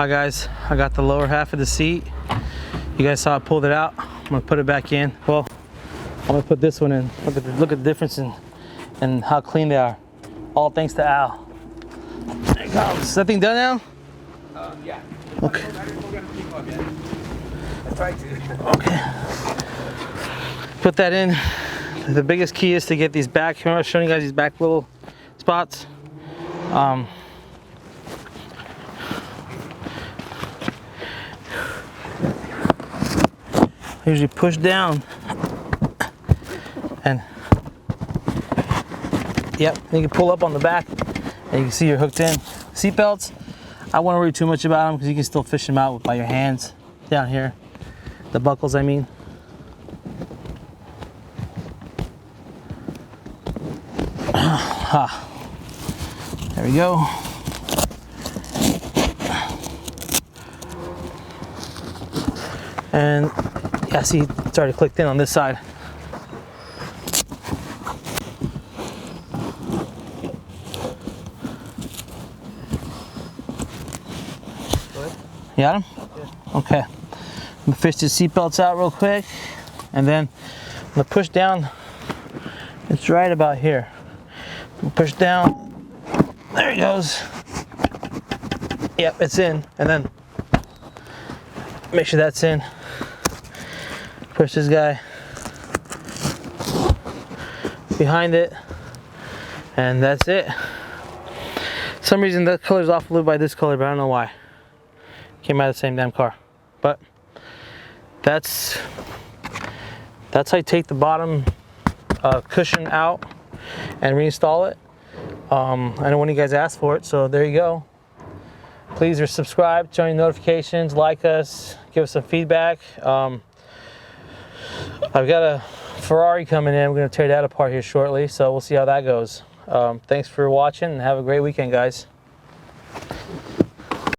Hi guys, I got the lower half of the seat. You guys saw I pulled it out. I'm gonna put it back in. Well, I'm gonna put this one in. Look at the difference in how clean they are. All thanks to Al. There you go. Is that thing done now? Yeah. Okay. I tried to. Okay. Put that in. The biggest key is to get these back. Remember I was showing you guys these back little spots? I usually push down and yep, you can pull up on the back and you can see you're hooked in. Seat belts, I won't worry too much about them because you can still fish them out by your hands down here. The buckles, I mean. There we go. And yeah, see, it's already clicked in on this side. You got him? Yeah. Okay. I'm gonna fish the seat belts out real quick, and then I'm gonna push down. It's right about here. I'm gonna push down. There he goes. Yep, it's in. And then make sure that's in. Push this guy behind it, and that's it. For some reason that color's off a little by this color, but I don't know why. Came out of the same damn car. But that's how you take the bottom cushion out and reinstall it. I know one of you guys asked for it, so there you go. Please subscribe, turn on notifications, like us, give us some feedback. I've got a Ferrari coming in. We're going to tear that apart here shortly, so we'll see how that goes. Thanks for watching and have a great weekend, guys.